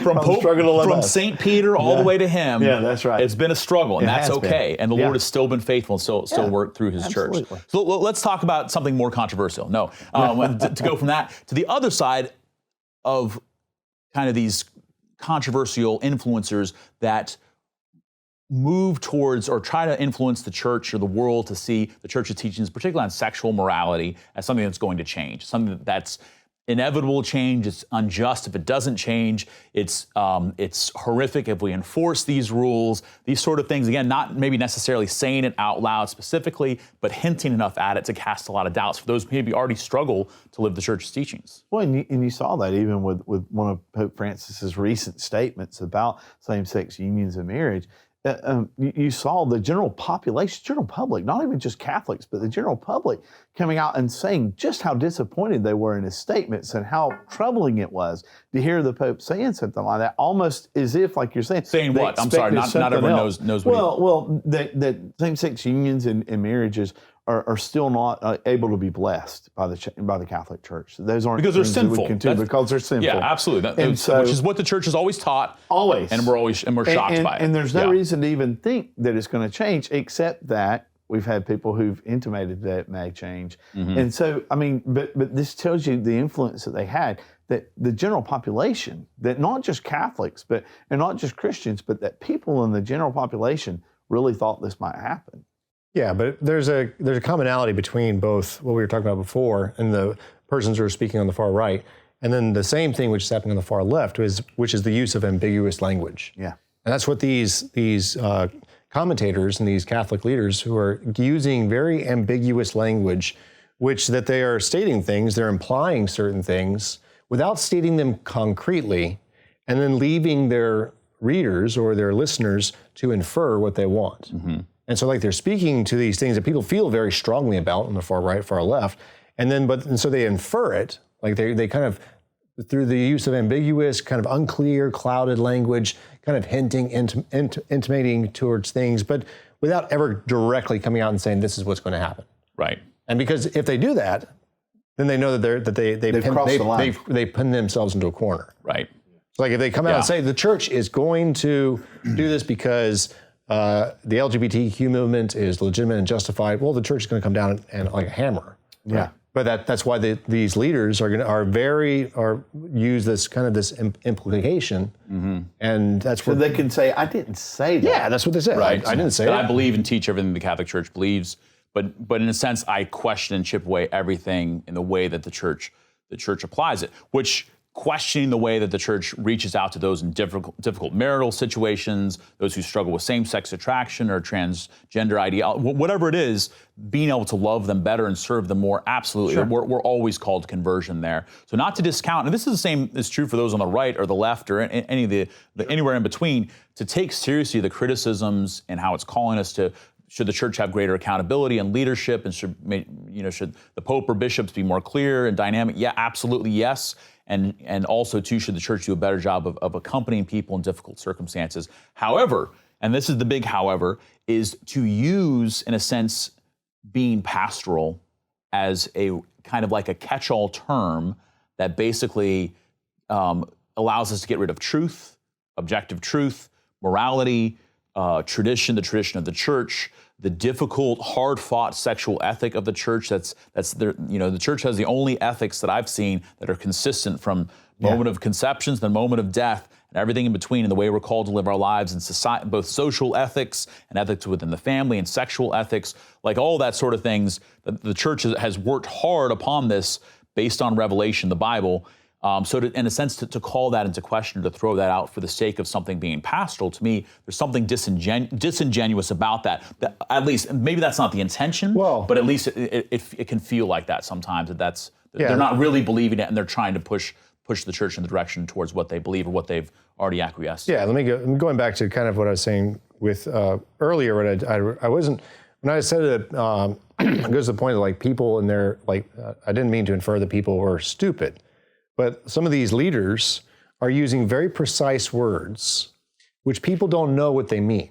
Speaker 2: From St. Peter all the way to him.
Speaker 3: Yeah, that's right.
Speaker 2: It's been a struggle, and that's okay. And the Lord has still been faithful and still worked through his church. So let's talk about something more controversial. No, to go from that to the other side of kind of these controversial influencers that move towards or try to influence the church or the world to see the church's teachings, particularly on sexual morality, as something that's going to change, something that's inevitable change. It's unjust if it doesn't change. It's horrific if we enforce these rules. These sort of things. Again, not maybe necessarily saying it out loud specifically, but hinting enough at it to cast a lot of doubts for those who maybe already struggle to live the church's teachings.
Speaker 3: Well, and you saw that even with one of Pope Francis's recent statements about same-sex unions and marriage. You saw the general population, general public, not even just Catholics, but the general public coming out and saying just how disappointed they were in his statements and how troubling it was to hear the Pope saying something like that, almost as if, like you're saying.
Speaker 2: Saying what? I'm sorry, not everyone knows what
Speaker 3: Well, that same-sex unions and marriages are still not able to be blessed by the Catholic Church. Those aren't
Speaker 2: because they're sinful.
Speaker 3: Because they're sinful.
Speaker 2: Yeah, absolutely. Which is what the church has always taught.
Speaker 3: Always.
Speaker 2: And we're shocked by it.
Speaker 3: And there's no reason to even think that it's going to change, except that we've had people who've intimated that it may change.
Speaker 2: Mm-hmm.
Speaker 3: And so, I mean, but this tells you the influence that they had, that the general population, that not just Catholics, and not just Christians, but that people in the general population really thought this might happen.
Speaker 1: Yeah, but there's a commonality between both what we were talking about before and the persons who are speaking on the far right, and then the same thing which is happening on the far left, which is the use of ambiguous language.
Speaker 3: Yeah,
Speaker 1: and that's what these commentators and these Catholic leaders who are using very ambiguous language, which that they are stating things, they're implying certain things without stating them concretely, and then leaving their readers or their listeners to infer what they want. Mm-hmm. And so like they're speaking to these things that people feel very strongly about on the far right, far left, and so they infer it, like they kind of, through the use of ambiguous, kind of unclear, clouded language, kind of hinting, intimating towards things, but without ever directly coming out and saying this is what's going to happen.
Speaker 2: Right.
Speaker 1: And because if they do that, then they know that they pin themselves into a corner.
Speaker 2: Right.
Speaker 1: So like if they come out and say the church is going to do this because the LGBTQ movement is legitimate and justified, well, the church is going to come down and like a hammer.
Speaker 3: Yeah.
Speaker 1: Right? But that's why these leaders are use this kind of this implication, mm-hmm. and that's
Speaker 3: so they can say, "I didn't say that."
Speaker 1: Yeah, that's what they say.
Speaker 2: Right.
Speaker 1: I didn't say
Speaker 2: that.
Speaker 1: it.
Speaker 2: I believe and teach everything the Catholic Church believes, but in a sense, I question and chip away everything in the way that the church applies it, which. Questioning the way that the church reaches out to those in difficult marital situations, those who struggle with same-sex attraction or transgender ideology, whatever it is, being able to love them better and serve them more, absolutely. Sure. We're always called to conversion there. So not to discount, and this is the same is true for those on the right or the left or any of the anywhere in between, to take seriously the criticisms and how it's calling us to. Should the church have greater accountability and leadership, and should the Pope or bishops be more clear and dynamic? Yeah, absolutely, yes. And also, too, should the church do a better job of accompanying people in difficult circumstances? However, and this is the big however, is to use, in a sense, being pastoral as a kind of like a catch-all term that basically allows us to get rid of truth, objective truth, morality, tradition, the tradition of the church, the difficult, hard-fought sexual ethic of the church. The church has the only ethics that I've seen that are consistent from moment of conception to the moment of death, and everything in between, and the way we're called to live our lives in society, both social ethics and ethics within the family and sexual ethics, like all that sort of things. The church has worked hard upon this based on revelation, the Bible. So in a sense, to call that into question, to throw that out for the sake of something being pastoral, to me, there's something disingenuous about that. At least, maybe that's not the intention, but at least it can feel like that sometimes, they're not really believing it, and they're trying to push the church in the direction towards what they believe or what they've already acquiesced.
Speaker 1: Yeah, I'm going back to kind of what I was saying with earlier, when I wasn't, when I said it, it goes to the point of like people in their, like, I didn't mean to infer that people were stupid. But some of these leaders are using very precise words, which people don't know what they mean.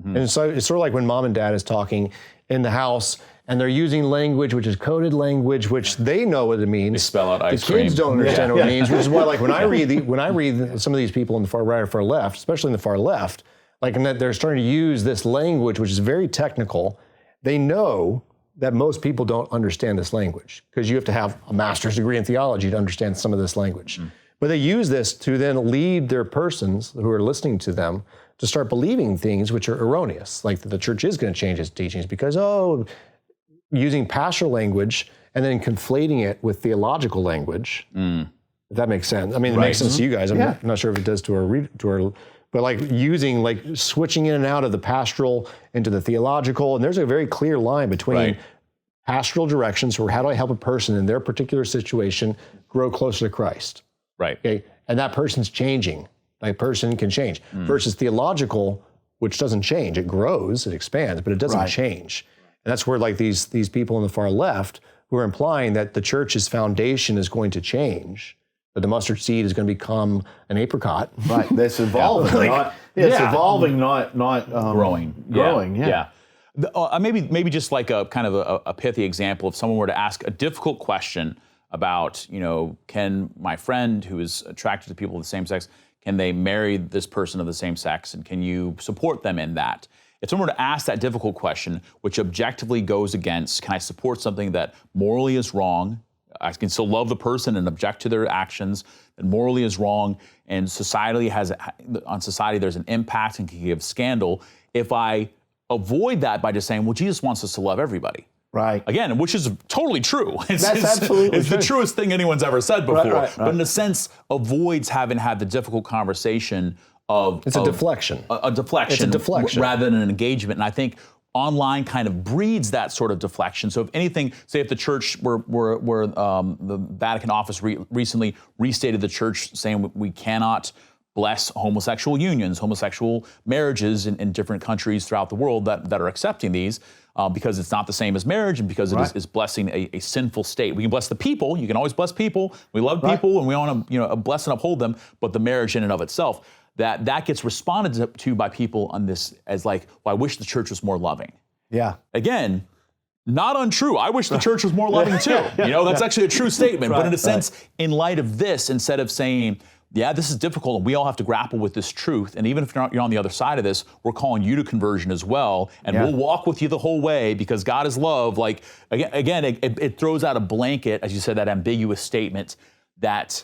Speaker 1: Mm-hmm. And so it's sort of like when mom and dad is talking in the house, and they're using language, which is coded language, which they know what it means.
Speaker 2: They spell out ice
Speaker 1: cream. The kids don't understand what it means, which is why, like, when I read some of these people in the far right or far left, especially in the far left, like, and that they're starting to use this language, which is very technical. They know that most people don't understand this language, because you have to have a master's degree in theology to understand some of this language. Mm. But they use this to then lead their persons who are listening to them to start believing things which are erroneous, like that the church is going to change its teachings because, using pastoral language and then conflating it with theological language. If that makes sense. I mean, it
Speaker 2: Right.
Speaker 1: makes sense to you guys. I'm not sure if it does to our but like using, like switching in and out of the pastoral into the theological. And there's a very clear line between
Speaker 2: Right.
Speaker 1: pastoral directions, or how do I help a person in their particular situation grow closer to Christ?
Speaker 2: Right.
Speaker 1: Okay. And that person's changing. That person can change. Versus theological, which doesn't change. It grows, it expands, but it doesn't change. And that's where like these people on the far left who are implying that the church's foundation is going to change, that the mustard seed is going to become an apricot.
Speaker 3: Right. That's evolving. It's evolving, not
Speaker 2: Growing.
Speaker 3: Growing. Yeah.
Speaker 2: Maybe just like a kind of a pithy example. If someone were to ask a difficult question about, can my friend who is attracted to people of the same sex, can they marry this person of the same sex, and can you support them in that? If someone were to ask that difficult question, which objectively goes against, can I support something that morally is wrong? I can still love the person and object to their actions, that morally is wrong, and on society there's an impact and can give scandal. If I avoid that by just saying, well, Jesus wants us to love everybody.
Speaker 3: Right.
Speaker 2: Again, which is totally true.
Speaker 3: That's absolutely
Speaker 2: It's
Speaker 3: true.
Speaker 2: the truest thing anyone's ever said before.
Speaker 3: Right.
Speaker 2: But in a sense, avoids having had the difficult conversation of...
Speaker 1: It's a deflection.
Speaker 2: A deflection.
Speaker 1: It's a deflection.
Speaker 2: Rather than an engagement. And I think online kind of breeds that sort of deflection. So if anything, say if the church were the Vatican office recently restated the church saying we cannot bless homosexual unions, homosexual marriages in different countries throughout the world that are accepting these, because it's not the same as marriage, and because it is blessing a sinful state. We can bless the people. You can always bless people. We love people, and we want to bless and uphold them. But the marriage in and of itself, that gets responded to by people on this as like, well, I wish the church was more loving.
Speaker 3: Yeah.
Speaker 2: Again, not untrue. I wish the church was more loving too. That's actually a true statement. But in a sense, in light of this, instead of saying, yeah, this is difficult, and we all have to grapple with this truth, and even if you're on the other side of this, we're calling you to conversion as well, and we'll walk with you the whole way because God is love. Like, again, it throws out a blanket, as you said, that ambiguous statement that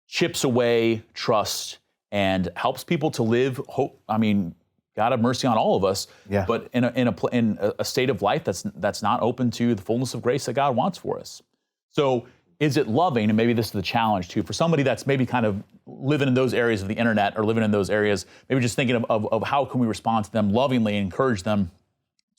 Speaker 2: chips away trust and helps people to live hope. I mean, God have mercy on all of us, but in a state of life that's not open to the fullness of grace that God wants for us. So is it loving? And maybe this is the challenge too, for somebody that's maybe kind of living in those areas of the internet or living in those areas, maybe just thinking of how can we respond to them lovingly and encourage them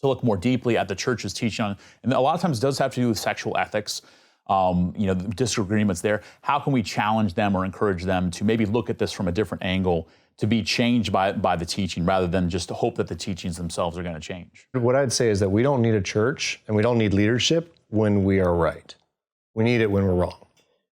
Speaker 2: to look more deeply at the church's teaching on, and a lot of times it does have to do with sexual ethics, the disagreements there. How can we challenge them or encourage them to maybe look at this from a different angle, to be changed by the teaching rather than just to hope that the teachings themselves are going to change?
Speaker 1: What I'd say is that we don't need a church and we don't need leadership when we are right. We need it when we're wrong.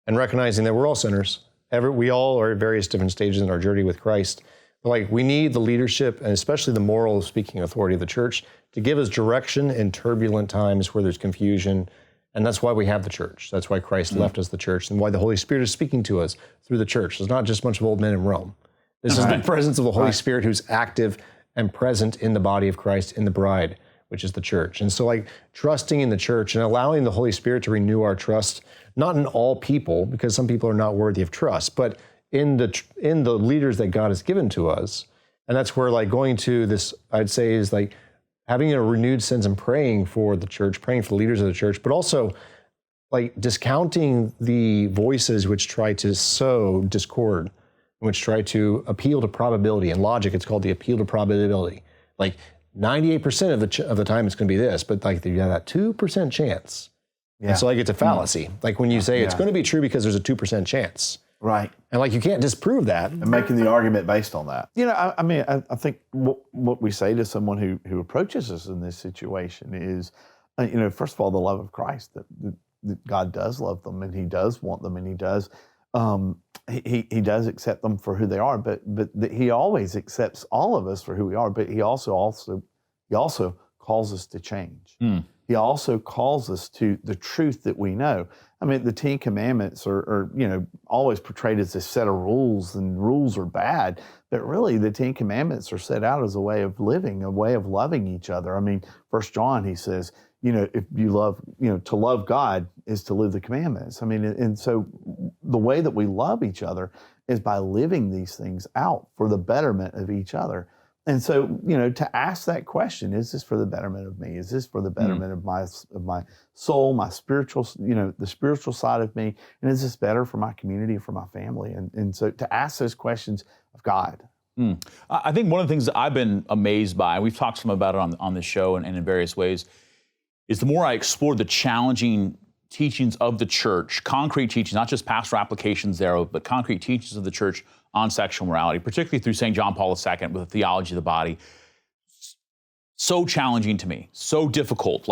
Speaker 1: And recognizing that we're all sinners. We all are at various different stages in our journey with Christ. But we need the leadership, and especially the moral speaking authority of the church, to give us direction in turbulent times where there's confusion. And that's why we have the church. That's why Christ left us the church, and why the Holy Spirit is speaking to us through the church. It's not just a bunch of old men in Rome. This is the presence of the Holy Spirit who's active and present in the body of Christ, in the bride, which is the church. And so trusting in the church and allowing the Holy Spirit to renew our trust, not in all people, because some people are not worthy of trust, but in the leaders that God has given to us. And that's where going to this, I'd say, is having a renewed sense and praying for the church, praying for the leaders of the church, but also discounting the voices which try to sow discord, which try to appeal to probability. In logic, it's called the appeal to probability. 98% of the time it's going to be this, but you have that 2% chance. Yeah. And so it's a fallacy. When you say it's going to be true because there's a 2% chance.
Speaker 3: Right.
Speaker 1: And you can't disprove that.
Speaker 3: And making the argument based on that. I think what we say to someone who approaches us in this situation is, first of all, the love of Christ, that God does love them and he does want them and he does he does accept them for who they are, but he always accepts all of us for who we are, but he also calls us to change. He also calls us to the truth that we know. The Ten Commandments are always portrayed as a set of rules, and rules are bad, but really the Ten Commandments are set out as a way of living, a way of loving each other. 1 John, he says, if you love, to love God is to live the commandments. And so the way that we love each other is by living these things out for the betterment of each other. And so, to ask that question, is this for the betterment of me? Is this for the betterment of my soul, my spiritual, the spiritual side of me? And is this better for my community, for my family? And so to ask those questions of God.
Speaker 2: I think one of the things that I've been amazed by, we've talked some about it on this show and in various ways, is the more I explore the challenging teachings of the church, concrete teachings, not just pastoral applications there, but concrete teachings of the church on sexual morality, particularly through St. John Paul II with the theology of the body. So challenging to me, so difficult,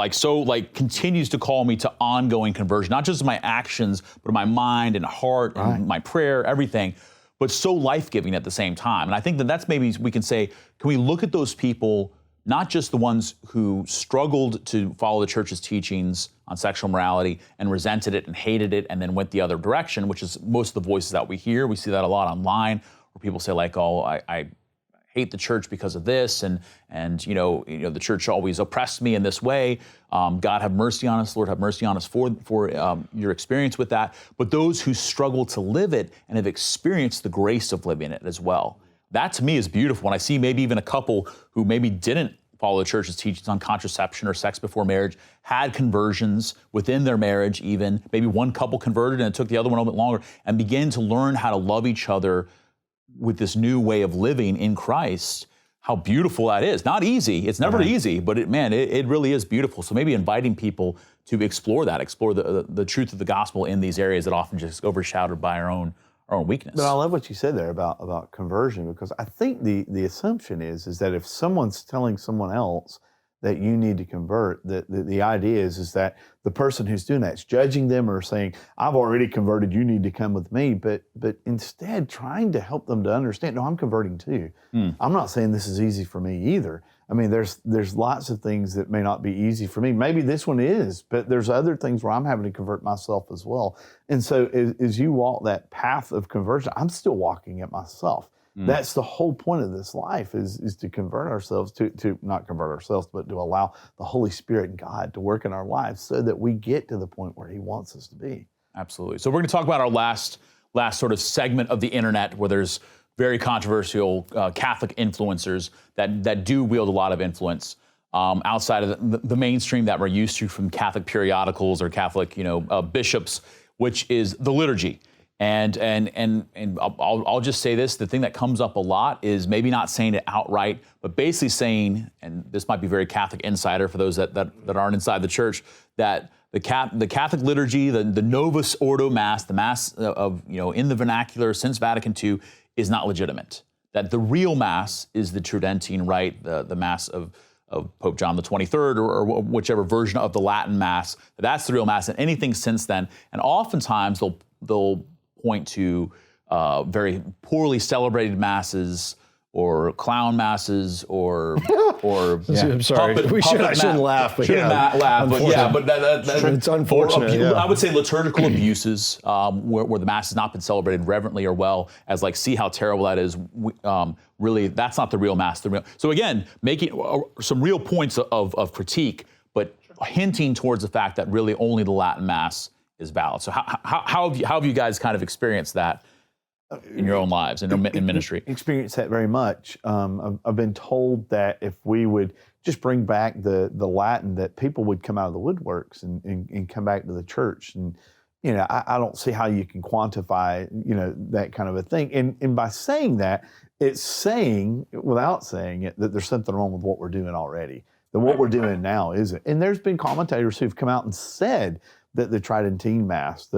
Speaker 2: continues to call me to ongoing conversion, not just my actions, but my mind and heart and my prayer, everything, but so life-giving at the same time. And I think that's maybe we can say, can we look at those people, not just the ones who struggled to follow the church's teachings on sexual morality and resented it and hated it and then went the other direction, which is most of the voices that we hear. We see that a lot online where people say I hate the church because of this and the church always oppressed me in this way. God have mercy on us, Lord have mercy on us for your experience with that. But those who struggle to live it and have experienced the grace of living it as well. That to me is beautiful. When I see maybe even a couple who maybe didn't follow the church's teachings on contraception or sex before marriage, had conversions within their marriage even, maybe one couple converted and it took the other one a little bit longer, and began to learn how to love each other with this new way of living in Christ. How beautiful that is. Not easy. It's never easy, but it really is beautiful. So maybe inviting people to explore the truth of the gospel in these areas that often just overshadowed by our own weakness.
Speaker 3: But I love what you said there about conversion, because I think the assumption is that if someone's telling someone else that you need to convert, the idea is that the person who's doing that is judging them or saying, I've already converted, you need to come with me, but instead trying to help them to understand, no, I'm converting too. I'm not saying this is easy for me either. I mean, there's lots of things that may not be easy for me. Maybe this one is, but there's other things where I'm having to convert myself as well. And so as you walk that path of conversion, I'm still walking it myself. That's the whole point of this life is to convert ourselves, to not convert ourselves, but to allow the Holy Spirit and God to work in our lives so that we get to the point where He wants us to be.
Speaker 2: Absolutely. So we're going to talk about our last sort of segment of the internet where there's very controversial Catholic influencers that do wield a lot of influence outside of the mainstream that we're used to from Catholic periodicals or Catholic, bishops, which is the liturgy. And I'll just say this, the thing that comes up a lot is maybe not saying it outright, but basically saying, and this might be very Catholic insider for those that aren't inside the church, that the Catholic liturgy, the Novus Ordo Mass, the Mass of, in the vernacular since Vatican II, is not legitimate. That the real Mass is the Tridentine Rite, the Mass of Pope John the 23rd or whichever version of the Latin Mass. That's the real Mass, and anything since then. And oftentimes they'll point to very poorly celebrated masses or clown masses or
Speaker 1: I'm sorry, I shouldn't laugh, but
Speaker 2: shouldn't laugh, but yeah, but
Speaker 1: it's unfortunate.
Speaker 2: I would say liturgical abuses where the Mass has not been celebrated reverently or well, as see how terrible that is. Really, that's not the real Mass. So again, making some real points of critique, but hinting towards the fact that really only the Latin Mass is valid. So how have you guys kind of experienced that in your own lives and in ministry?
Speaker 3: Experienced that very much. I've been told that if we would just bring back the Latin, that people would come out of the woodworks and come back to the church. And I don't see how you can quantify that kind of a thing. And by saying that, it's saying without saying it that there's something wrong with what we're doing already. That what we're doing now isn't. And there's been commentators who've come out and said that the Tridentine Mass,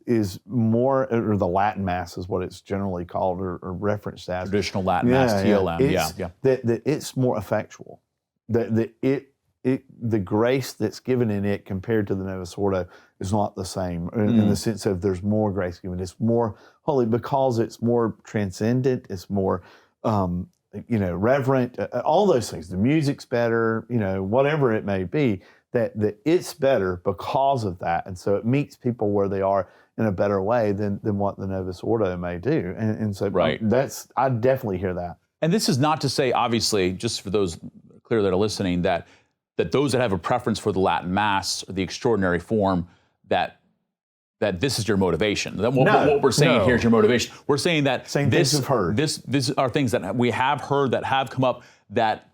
Speaker 3: is more, or the Latin Mass is what it's generally called or referenced as.
Speaker 2: Traditional Latin Mass, TLM,
Speaker 3: That it's more effectual. That the grace that's given in it compared to the Novus Ordo is not the same in the sense of there's more grace given. It's more holy because it's more transcendent. It's more, reverent. All those things. The music's better. Whatever it may be. That it's better because of that. And so it meets people where they are in a better way than what the Novus Ordo may do. And so I definitely hear that.
Speaker 2: And this is not to say, obviously, just for those clear that are listening, that those that have a preference for the Latin Mass, or the extraordinary form, that that this is your motivation. That what we're saying here is your motivation. We're saying that
Speaker 3: things we've heard.
Speaker 2: This are things that we have heard, that have come up, that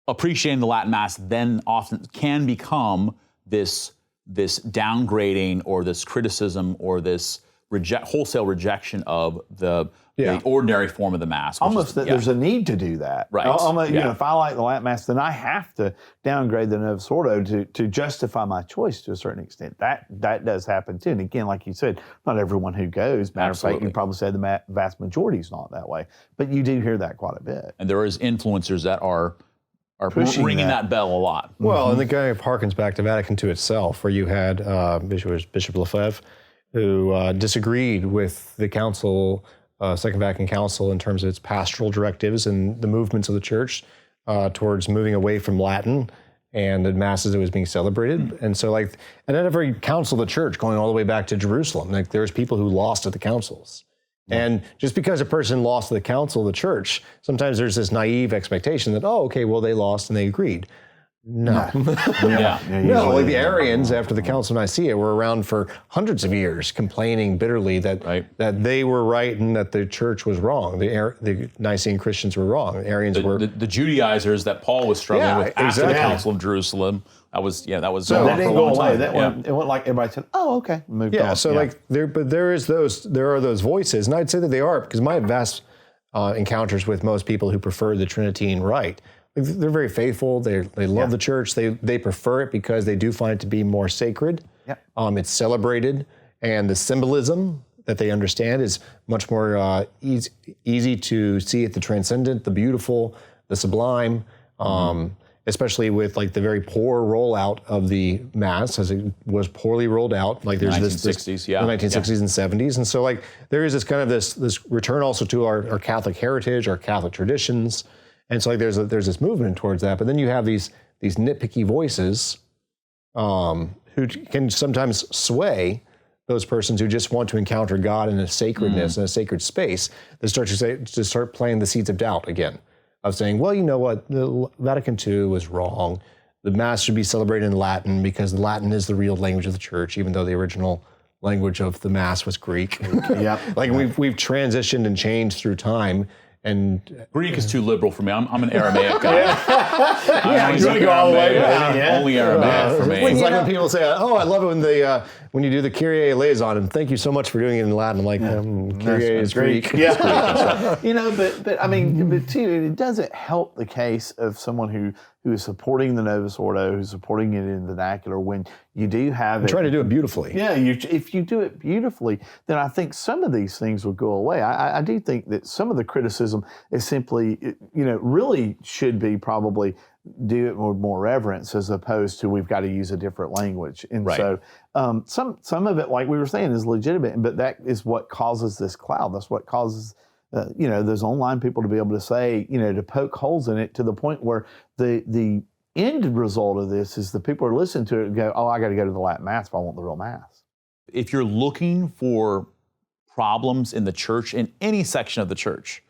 Speaker 2: appreciating the Latin Mass then often can become this downgrading or this criticism or this wholesale rejection of the ordinary form of the Mass.
Speaker 3: Almost that there's a need to do that.
Speaker 2: Right.
Speaker 3: You know, if I like the Latin Mass, then I have to downgrade the Novus Ordo to justify my choice to a certain extent. That does happen too. And again, like you said, not everyone who goes. Matter of fact, you probably say the vast majority is not that way. But you do hear that quite a bit.
Speaker 2: And there is influencers that are ringing that bell a lot.
Speaker 1: Well, and the guy harkens back to Vatican II itself, where you had Bishop Lefebvre, who disagreed with the council, Second Vatican Council, in terms of its pastoral directives and the movements of the church towards moving away from Latin and the masses that was being celebrated. And so, and at every council of the church, going all the way back to Jerusalem, there's people who lost at the councils. And just because a person lost the council of the church, sometimes there's this naive expectation that, they lost and they agreed. No. No, like the Arians after the Council of Nicaea were around for hundreds of years complaining bitterly that they were right and that the church was wrong. The Nicene Christians were wrong. The Arians were...
Speaker 2: The Judaizers that Paul was struggling with after the Council of Jerusalem. That was
Speaker 3: so that didn't go away. It went like everybody said, okay, moved on.
Speaker 1: There are those voices, and I'd say that they are, because my vast encounters with most people who prefer the Trinitine Rite, they're very faithful. They love the church. They prefer it because they do find it to be more sacred. It's celebrated, and the symbolism that they understand is much more easy to see at the transcendent, the beautiful, the sublime. Especially with the very poor rollout of the Mass, as it was poorly rolled out. There's
Speaker 2: the 1960s,
Speaker 1: the 1960s and 70s, and so there is this kind of this return also to our Catholic heritage, our Catholic traditions, and so there's this movement towards that. But then you have these nitpicky voices who can sometimes sway those persons who just want to encounter God in a sacredness, in a sacred space, that start playing the seeds of doubt again. Of saying, well, you know what, the Vatican II was wrong. The Mass should be celebrated in Latin because Latin is the real language of the church, even though the original language of the Mass was Greek. We've transitioned and changed through time. And
Speaker 2: Greek is too liberal for me. I'm an Aramaic guy.
Speaker 3: You want to go all the way back.
Speaker 2: Only Aramaic for me.
Speaker 1: It's like when people say, I love it when you do the Kyrie eleison, and thank you so much for doing it in Latin. I'm like, Kyrie is Greek.
Speaker 3: But I mean, but too, it doesn't help the case of someone who is supporting the Novus Ordo, who's supporting it in vernacular, when you do have it.
Speaker 1: Try to do it beautifully.
Speaker 3: Yeah, if you do it beautifully, then I think some of these things will go away. I do think that some of the criticism is simply, really should be probably do it with more reverence, as opposed to we've got to use a different language. And so some of it, like we were saying, is legitimate, but that is what causes this cloud. That's what causes those online people to be able to say, to poke holes in it, to the point where the end result of this is the people who listen to it and go, I got to go to the Latin Mass if I want the real Mass.
Speaker 2: If you're looking for problems in the church, in any section of the church,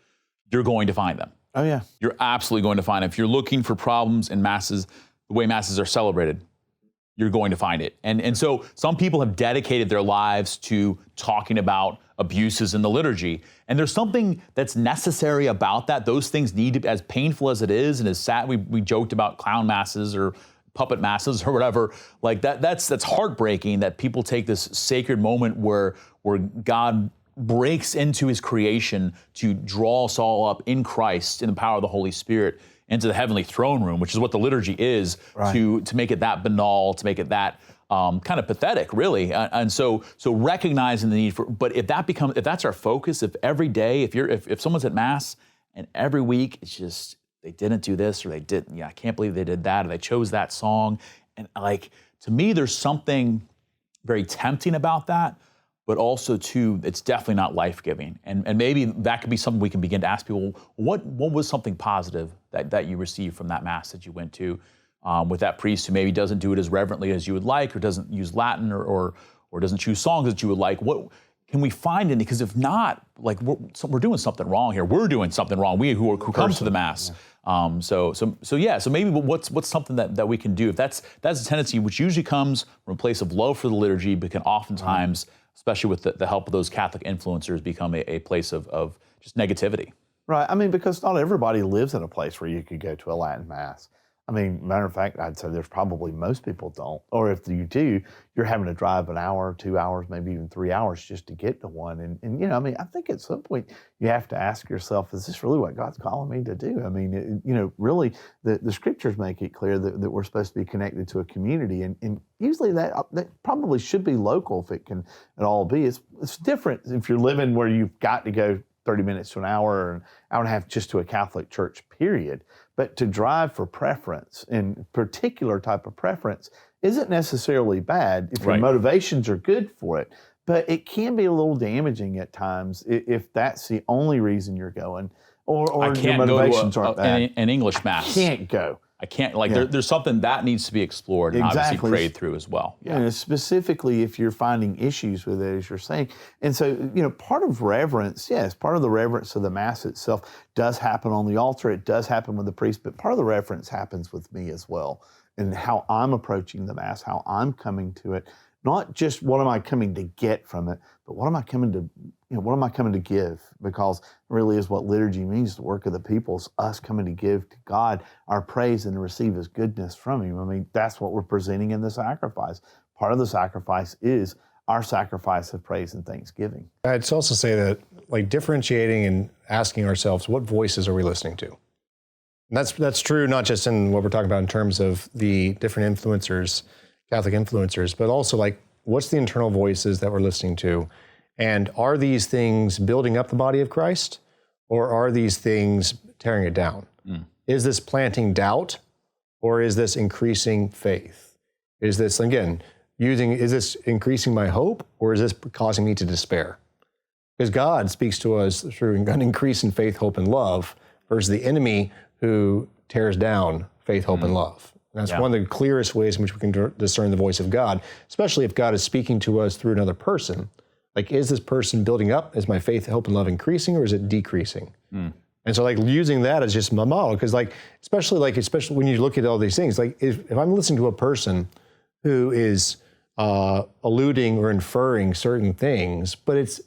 Speaker 2: you're going to find them.
Speaker 3: Oh, yeah.
Speaker 2: You're absolutely going to find them. If you're looking for problems in Masses, the way Masses are celebrated, you're going to find it. And so some people have dedicated their lives to talking about abuses in the liturgy. And there's something that's necessary about that. Those things need to be, as painful as it is and as sad, we joked about clown masses or puppet masses or whatever, that's heartbreaking that people take this sacred moment where God breaks into his creation to draw us all up in Christ, in the power of the Holy Spirit, into the heavenly throne room, which is what the liturgy is, to make it that banal, to make it that kind of pathetic, really. And so recognizing the need for, but if that's our focus, if every day, if someone's at Mass and every week it's just, they didn't do this, or they didn't, I can't believe they did that, or they chose that song. And to me, there's something very tempting about that, but also too, it's definitely not life-giving. And maybe that could be something we can begin to ask people, what was something positive that you received from that Mass that you went to with that priest who maybe doesn't do it as reverently as you would like, or doesn't use Latin, or doesn't choose songs that you would like? can we find any? Because if not, like we're doing something wrong here. We're doing something wrong. We who come to the Mass. Yeah. So maybe what's something that we can do if that's a tendency which usually comes from a place of love for the liturgy, but can oftentimes, especially with the help of those Catholic influencers, become a place of just negativity.
Speaker 3: Right. I mean, because not everybody lives in a place where you could go to a Latin Mass. I mean, matter of fact, I'd say there's probably most people don't. Or if you do, you're having to drive an hour, 2 hours, maybe even 3 hours just to get to one. And I mean, I think at some point you have to ask yourself, is this really what God's calling me to do? I mean, really, the scriptures make it clear that we're supposed to be connected to a community. And usually that probably should be local if it can at all be. It's different if you're living where you've got to go 30 minutes to an hour or an hour and a half just to a Catholic church, period. But to drive for preference, and particular type of preference, isn't necessarily bad if your motivations are good for it. But it can be a little damaging at times if that's the only reason you're going, or your motivations aren't bad.
Speaker 2: An English Mass.
Speaker 3: Can't go.
Speaker 2: I can't, there's something that needs to be explored and obviously prayed through as well.
Speaker 3: Yeah. And specifically if you're finding issues with it, as you're saying. And so, part of reverence, yes, part of the reverence of the Mass itself does happen on the altar. It does happen with the priest, but part of the reverence happens with me as well. And how I'm approaching the Mass, how I'm coming to it. Not just what am I coming to get from it, but what am I coming to give? Because it really is what liturgy means, the work of the people, is us coming to give to God our praise and to receive His goodness from Him. I mean, that's what we're presenting in the sacrifice. Part of the sacrifice is our sacrifice of praise and thanksgiving.
Speaker 1: I'd also say that, differentiating and asking ourselves, what voices are we listening to? And that's true not just in what we're talking about in terms of the different influencers, Catholic influencers, but also what's the internal voices that we're listening to? And are these things building up the body of Christ, or are these things tearing it down? Is this planting doubt, or is this increasing faith? Is this, again, is this increasing my hope, or is this causing me to despair? Because God speaks to us through an increase in faith, hope, and love, versus the enemy who tears down faith, hope, and love. And that's one of the clearest ways in which we can discern the voice of God, especially if God is speaking to us through another person. Is this person building up? Is my faith, hope, and love increasing, or is it decreasing? And so using that as just my model, because especially when you look at all these things, if I'm listening to a person who is alluding or inferring certain things, but it's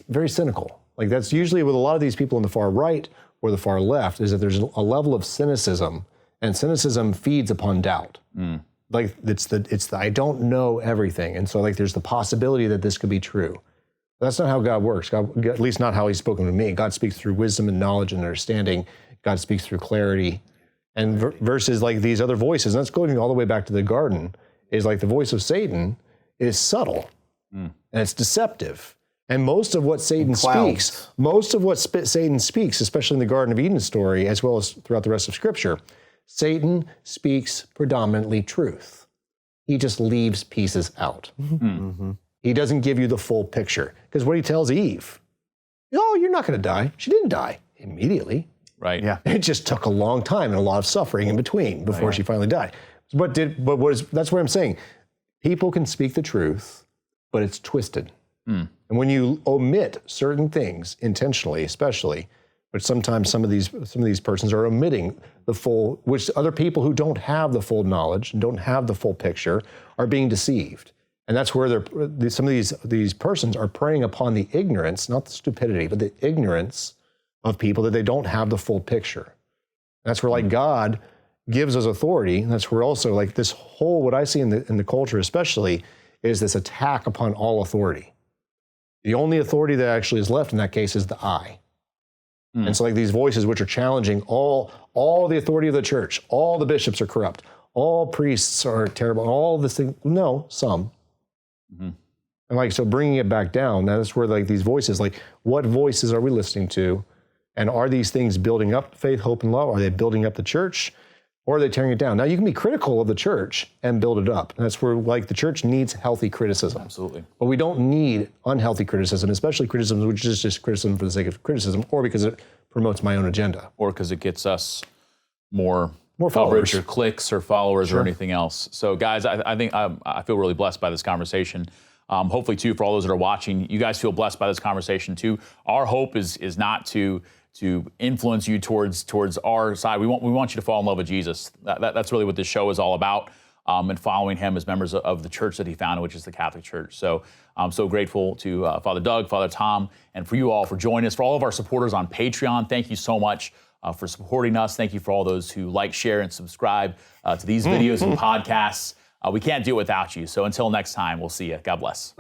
Speaker 1: very cynical. That's usually with a lot of these people on the far right or the far left, is that there's a level of cynicism. And cynicism feeds upon doubt. It's the I don't know everything. And so there's the possibility that this could be true. That's not how God works. God, at least not how He's spoken to me. God speaks through wisdom and knowledge and understanding. God speaks through clarity. And versus these other voices, and that's going all the way back to the garden, is the voice of Satan is subtle and it's deceptive. And most of what Satan speaks, especially in the Garden of Eden story, as well as throughout the rest of Scripture, Satan speaks predominantly truth. He just leaves pieces out. He doesn't give you the full picture. Because what he tells Eve, you're not going to die. She didn't die immediately.
Speaker 2: Right.
Speaker 3: Yeah.
Speaker 1: It just took a long time and a lot of suffering in between before she finally died. That's what I'm saying. People can speak the truth, but it's twisted. And when you omit certain things intentionally, especially, but sometimes some of these persons are omitting the full, which other people who don't have the full knowledge and don't have the full picture are being deceived. And that's where some of these persons are preying upon the ignorance, not the stupidity, but the ignorance of people, that they don't have the full picture. That's where God gives us authority. And that's where also this whole, what I see in the culture especially, is this attack upon all authority. The only authority that actually is left in that case is the I. And so these voices which are challenging all the authority of the church, all the bishops are corrupt, all priests are terrible, all this thing. No, some. And so bringing it back down, that's where these voices, what voices are we listening to? And are these things building up faith, hope, and love? Are they building up the church, or are they tearing it down? Now, you can be critical of the church and build it up. And that's where the church needs healthy criticism.
Speaker 2: Absolutely.
Speaker 1: But we don't need unhealthy criticism, especially criticism which is just criticism for the sake of criticism, or because it promotes my own agenda.
Speaker 2: Or because it gets us more
Speaker 1: followers,
Speaker 2: coverage or clicks or followers or anything else. So guys, I think I feel really blessed by this conversation. hopefully too, for all those that are watching, you guys feel blessed by this conversation too. Our hope is not to influence you towards our side. We want you to fall in love with Jesus. That's really what this show is all about, and following him as members of the church that he founded, which is the Catholic Church. So I'm so grateful to Father Doug, Father Tom, and for you all for joining us. For all of our supporters on Patreon, thank you so much for supporting us. Thank you for all those who like, share, and subscribe to these videos and podcasts. We can't do it without you. So until next time, we'll see you. God bless.